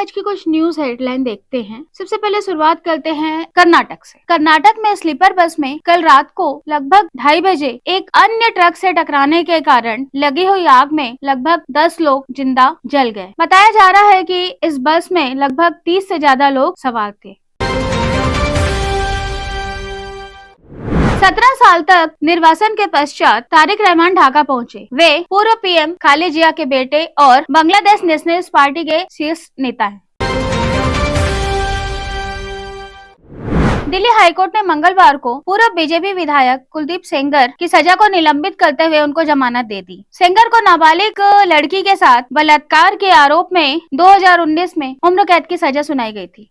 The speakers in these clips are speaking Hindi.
आज की कुछ न्यूज हेडलाइन देखते हैं। सबसे पहले शुरुआत करते हैं कर्नाटक से। कर्नाटक में स्लीपर बस में कल रात को लगभग 2:30 बजे एक अन्य ट्रक से टकराने के कारण लगी हुई आग में लगभग 10 लोग जिंदा जल गए। बताया जा रहा है कि इस बस में लगभग 30 से ज्यादा लोग सवार थे। 17 साल तक निर्वासन के पश्चात तारिक रहमान ढाका पहुंचे। वे पूर्व पीएम खालिद जिया के बेटे और बांग्लादेश नेशनलिस्ट पार्टी के शीर्ष नेता हैं। दिल्ली हाईकोर्ट ने मंगलवार को पूर्व बीजेपी विधायक कुलदीप सेंगर की सजा को निलंबित करते हुए उनको जमानत दे दी। सेंगर को नाबालिग लड़की के साथ बलात्कार के आरोप में 2019 में उम्र कैद की सजा सुनाई गई थी।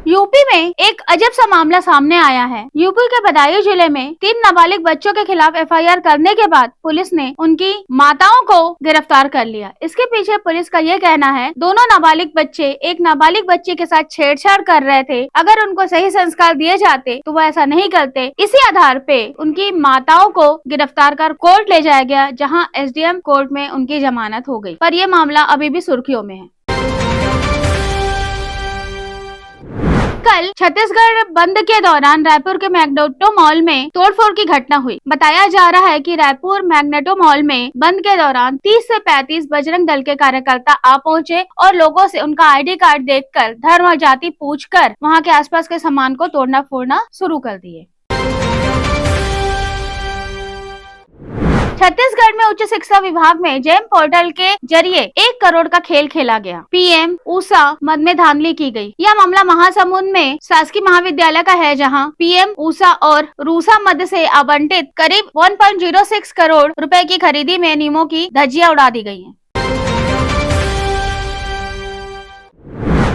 यूपी में एक अजब सा मामला सामने आया है। यूपी के बदायूं जिले में 3 नाबालिग बच्चों के खिलाफ एफआईआर करने के बाद पुलिस ने उनकी माताओं को गिरफ्तार कर लिया। इसके पीछे पुलिस का ये कहना है, दोनों नाबालिग बच्चे एक नाबालिग बच्ची के साथ छेड़छाड़ कर रहे थे। अगर उनको सही संस्कार दिए जाते तो वो ऐसा नहीं करते। इसी आधार पे उनकी माताओं को गिरफ्तार कर कोर्ट ले जाया गया, जहाँ एसडीएम कोर्ट में उनकी जमानत हो गई। पर यह मामला अभी भी सुर्खियों में है। कल छत्तीसगढ़ बंद के दौरान रायपुर के मैग्नेटो मॉल में तोड़फोड़ की घटना हुई। बताया जा रहा है कि रायपुर मैग्नेटो मॉल में बंद के दौरान 30 से 35 बजरंग दल के कार्यकर्ता आ पहुंचे और लोगों से उनका आईडी कार्ड देखकर धर्म और जाति पूछकर वहां के आसपास के सामान को तोड़ना फोड़ना शुरू कर दिए। छत्तीसगढ़ में उच्च शिक्षा विभाग में जेम पोर्टल के जरिए 1 करोड़ का खेल खेला गया। पीएम ऊषा मद में धांधली की गई। यह मामला महासमुंद में शासकीय महाविद्यालय का है, जहां पीएम ऊषा और रूसा मद से आवंटित करीब 1.06 करोड़ रुपए की खरीदी में नियमों की धज्जियां उड़ा दी गई हैं।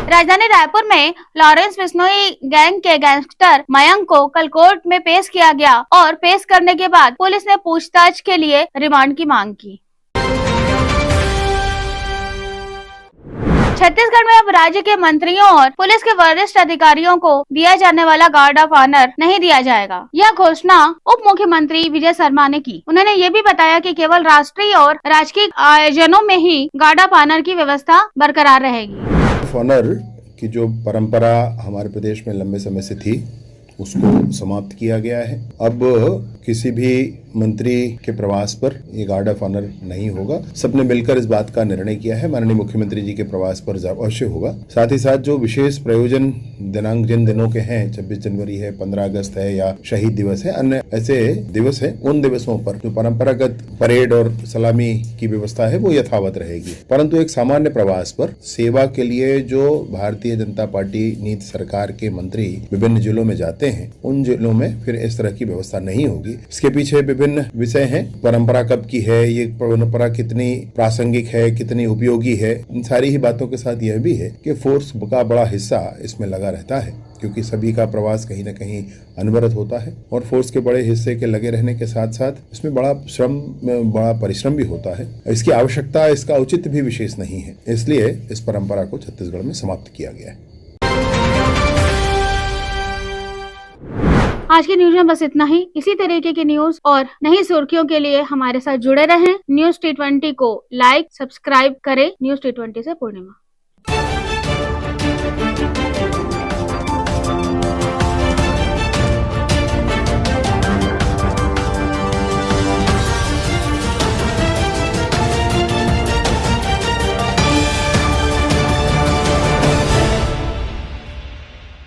राजधानी रायपुर में लॉरेंस बिश्नोई गैंग के गैंगस्टर मयंक को कल कोर्ट में पेश किया गया और पेश करने के बाद पुलिस ने पूछताछ के लिए रिमांड की मांग की। छत्तीसगढ़ में अब राज्य के मंत्रियों और पुलिस के वरिष्ठ अधिकारियों को दिया जाने वाला गार्ड ऑफ ऑनर नहीं दिया जाएगा। यह घोषणा उप मुख्यमंत्री विजय शर्मा ने की। उन्होंने ये भी बताया कि केवल राष्ट्रीय और राजकीय आयोजनों में ही गार्ड ऑफ ऑनर की व्यवस्था बरकरार रहेगी। ऑनर की जो परंपरा हमारे प्रदेश में लंबे समय से थी, उसको समाप्त किया गया है। अब किसी भी मंत्री के प्रवास पर ये गार्ड ऑफ ऑनर नहीं होगा। सबने मिलकर इस बात का निर्णय किया है। माननीय मुख्यमंत्री जी के प्रवास पर अवश्य होगा। साथ ही साथ जो विशेष प्रयोजन दिनांक जिन दिनों के हैं, 26 जनवरी है, 15 अगस्त है या शहीद दिवस है, अन्य ऐसे दिवस है, उन दिवसों पर जो परंपरागत परेड और सलामी की व्यवस्था है वो यथावत रहेगी। परंतु एक सामान्य प्रवास पर सेवा के लिए जो भारतीय जनता पार्टी नीति सरकार के मंत्री विभिन्न जिलों में जाते हैं, उन जिलों में फिर इस तरह की व्यवस्था नहीं होगी। इसके पीछे विभिन्न विषय हैं। परंपरा कब की है, ये परंपरा कितनी प्रासंगिक है, कितनी उपयोगी है, इन सारी ही बातों के साथ यह भी है कि फोर्स का बड़ा हिस्सा इसमें लगा रहता है, क्योंकि सभी का प्रवास कहीं न कहीं अनवरत होता है और फोर्स के बड़े हिस्से के लगे रहने के साथ साथ इसमें बड़ा परिश्रम भी होता है। इसकी आवश्यकता, इसका औचित्य भी विशेष नहीं है। इसलिए इस परंपरा को छत्तीसगढ़ में समाप्त किया गया है। आज की न्यूज में बस इतना ही। इसी तरीके की न्यूज और नई सुर्खियों के लिए हमारे साथ जुड़े रहें। न्यूज T20 को लाइक सब्सक्राइब करें। न्यूज T20 से पूर्णिमा।